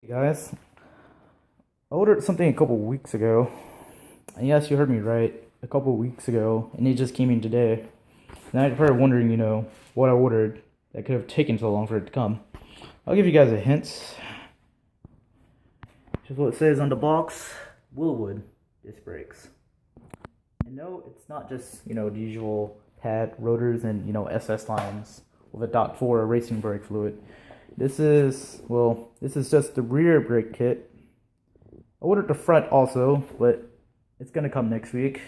Hey guys, I ordered something a couple weeks ago, and yes, you heard me right, a couple weeks ago, and it just came in today. And I'm probably wondering, what I ordered that could have taken so long for it to come. I'll give you guys a hint. Here's what it says on the box: Willwood disc brakes. And no, it's not just the usual pad rotors and SS lines with a .4 racing brake fluid. This is just the rear brake kit. I ordered the front also, but it's gonna come next week.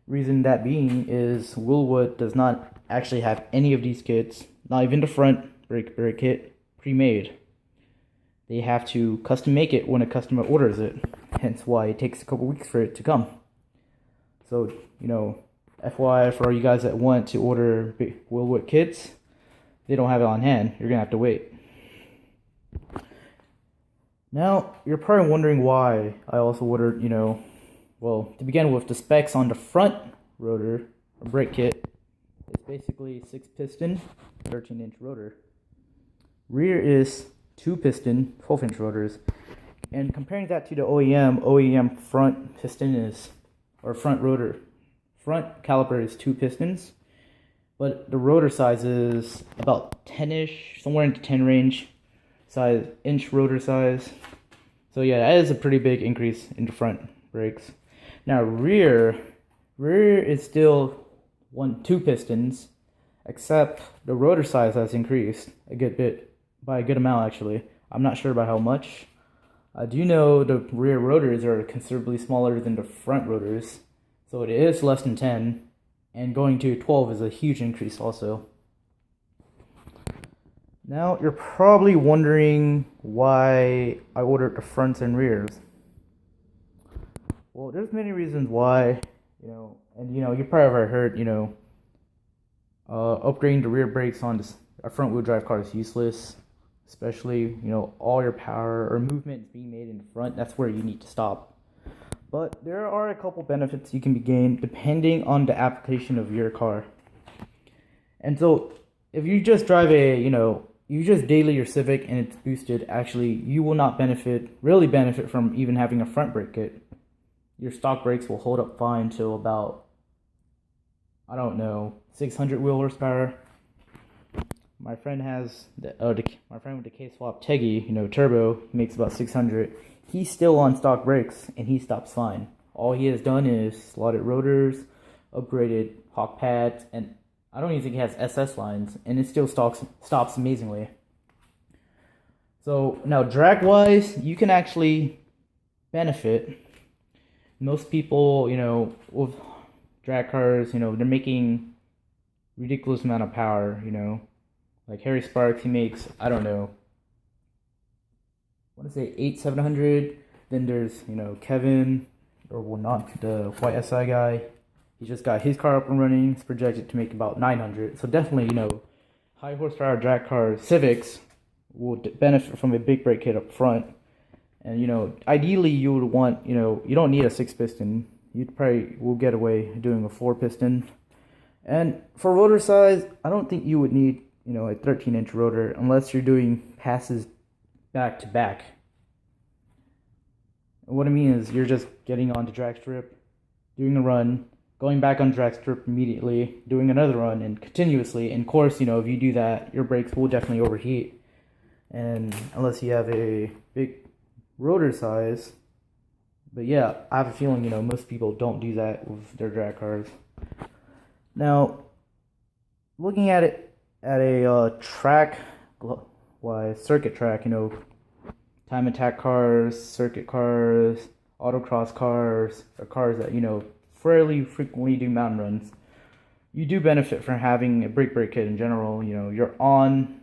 Reason that being is Willwood does not actually have any of these kits, not even the front brake kit, pre-made. They have to custom make it when a customer orders it, hence why it takes a couple weeks for it to come. So, FYI for all you guys that want to order Willwood kits, they don't have it on hand. You're gonna have to wait. Now, you're probably wondering why I also ordered, to begin with, the specs on the front rotor or brake kit is basically 6-piston, 13-inch rotor. Rear is 2-piston, 12-inch rotors. And comparing that to the OEM front piston front rotor. Front caliper is 2 pistons, but the rotor size is about 10-ish, somewhere in the 10 range. Inch rotor size. So yeah, that is a pretty big increase in the front brakes. Now rear is still 2 pistons, except the rotor size has increased a good bit, by a good amount actually. I'm not sure about how much. I do know the rear rotors are considerably smaller than the front rotors, so it is less than 10, and going to 12 is a huge increase also. Now, you're probably wondering why I ordered the fronts and rears. Well, there's many reasons why, and you probably have heard, upgrading the rear brakes on a front wheel drive car is useless, especially, all your power or movement is being made in the front. That's where you need to stop. But there are a couple benefits you can be gained depending on the application of your car. And so, if you just drive you just daily your Civic and it's boosted, actually, you will not really benefit from even having a front brake kit. Your stock brakes will hold up fine till about, 600 wheel horsepower. My friend my friend with the K-Swap Teggy, turbo, makes about 600. He's still on stock brakes and he stops fine. All he has done is slotted rotors, upgraded hawk pads, and I don't even think it has SS lines, and it still stops amazingly. So now drag-wise, you can actually benefit. Most people, with drag cars, they're making ridiculous amount of power, Like Harry Sparks, he makes, I want to say 700. Then there's, Kevin, not the white SI guy. He just got his car up and running. It's projected to make about 900. So definitely, high horsepower drag cars, Civics, will benefit from a big brake kit up front. And, ideally you would want, you don't need a 6-piston. You probably will get away doing a 4-piston. And for rotor size, I don't think you would need, a 13-inch rotor unless you're doing passes back to back. What I mean is you're just getting on the drag strip, doing a run, going back on drag strip immediately, doing another run, and continuously. And of course, if you do that, your brakes will definitely overheat. And unless you have a big rotor size. But yeah, I have a feeling, most people don't do that with their drag cars. Now, looking at it at a circuit track, time attack cars, circuit cars, autocross cars, or cars that, fairly frequently do mountain runs, you do benefit from having a brake kit in general. You're on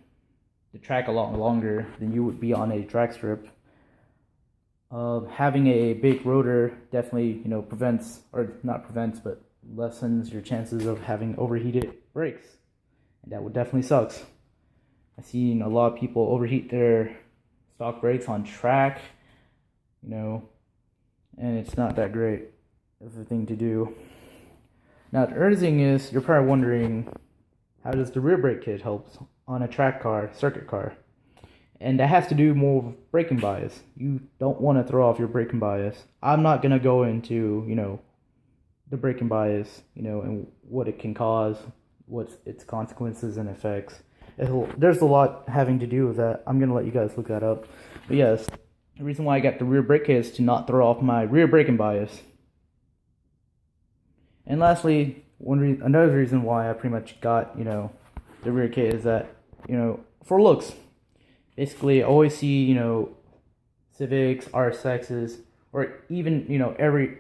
the track a lot longer than you would be on a drag strip. Having a big rotor definitely, lessens your chances of having overheated brakes. And that would definitely sucks. I've seen a lot of people overheat their stock brakes on track, and it's not that great of a thing to do. Now, the other thing is, you're probably wondering, how does the rear brake kit help on a track car, circuit car? And that has to do more with braking bias. You don't want to throw off your braking bias. I'm not going to go into, the braking bias, and what it can cause, what's its consequences and effects. There's a lot having to do with that. I'm going to let you guys look that up. But yes, the reason why I got the rear brake kit is to not throw off my rear braking bias. And lastly, another reason why I pretty much got, the rear kit is that, for looks. Basically, I always see, Civics, RSXs, or even,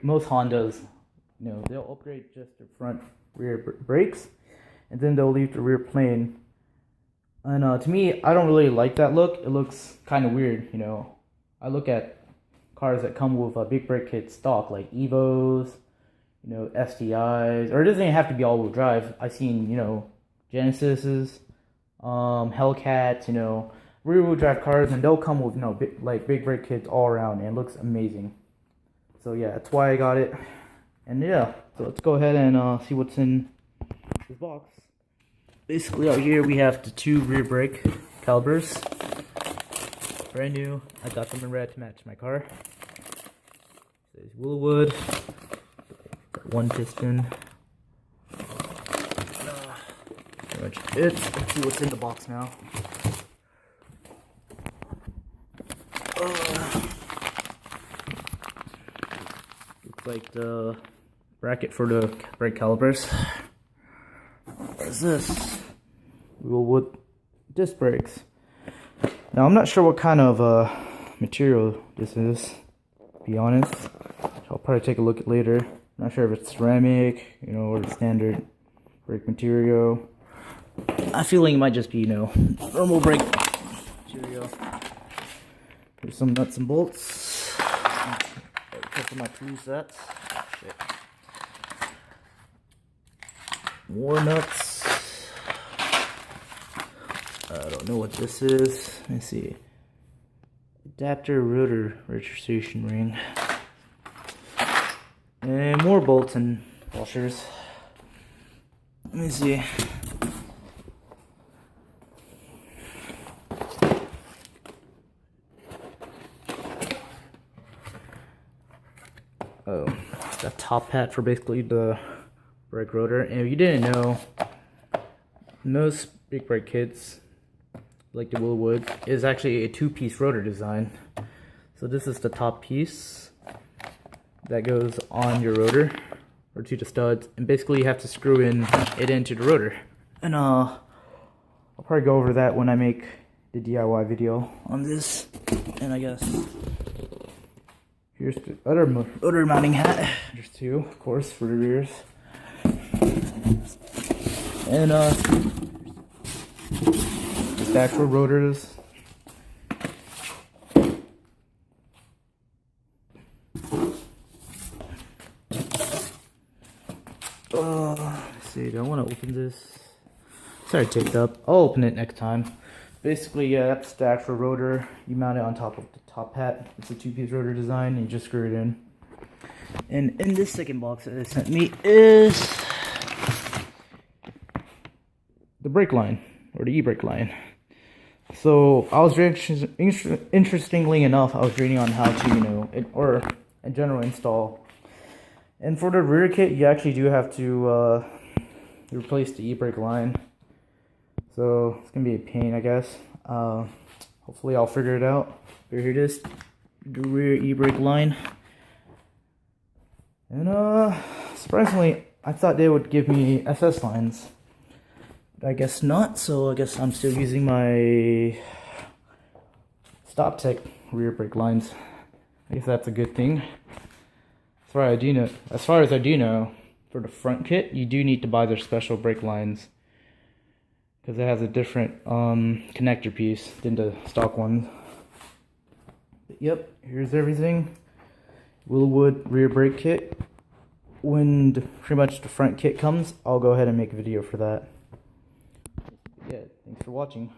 most Hondas, they'll upgrade just the front rear brakes, and then they'll leave the rear plain. And to me, I don't really like that look. It looks kind of weird, I look at cars that come with a big brake kit stock, like Evos, STIs, or it doesn't even have to be all-wheel drive. I've seen, Genesis's, Hellcats, rear-wheel drive cars, and they'll come with, big brake kits all around, and it looks amazing. So yeah, that's why I got it. And yeah, so let's go ahead and see what's in this box. Basically, out here we have the 2 rear brake calipers. Brand new. I got them in red to match my car. There's Willowwood. 1 piston. Pretty much it. Let's see what's in the box now. Looks like the bracket for the brake calipers. What is this? Willowwood disc brakes. Now I'm not sure what kind of material this is, to be honest. I'll probably take a look at later. Not sure if it's ceramic, or the standard brake material. I feel like it might just be, normal brake material. Here's some nuts and bolts. A couple of my tool sets. Shit. More nuts. I don't know what this is. Let me see. Adapter rotor registration ring. And more bolts and washers. Let me see. Oh, the top hat for basically the brake rotor. And if you didn't know, most big brake kits, like the Willowwood, is actually a 2-piece rotor design. So this is the top piece that goes on your rotor, or to the studs, and basically you have to screw it into the rotor. And I'll probably go over that when I make the DIY video on this. And I guess here's the other mounting hat. There's 2, of course, for the rears. And the actual rotors. Let's see, do I want to open this? Sorry, taped up. I'll open it next time. Basically, yeah, that's the actual rotor. You mount it on top of the top hat. It's a 2-piece rotor design, and you just screw it in. And in this second box that they sent me is the brake line, or the e-brake line. So I was interestingly enough, I was reading on how to, or in general install. And for the rear kit, you actually do have to replace the e-brake line. So it's gonna be a pain, I guess. Hopefully I'll figure it out. Here it is, the rear e-brake line. And surprisingly, I thought they would give me SS lines. I guess not, so I guess I'm still using my StopTech rear brake lines. I guess that's a good thing. As far as I do know, for the front kit, you do need to buy their special brake lines, because it has a different connector piece than the stock ones. But yep, here's everything. Willowwood rear brake kit. When pretty much the front kit comes, I'll go ahead and make a video for that. Yeah, thanks for watching.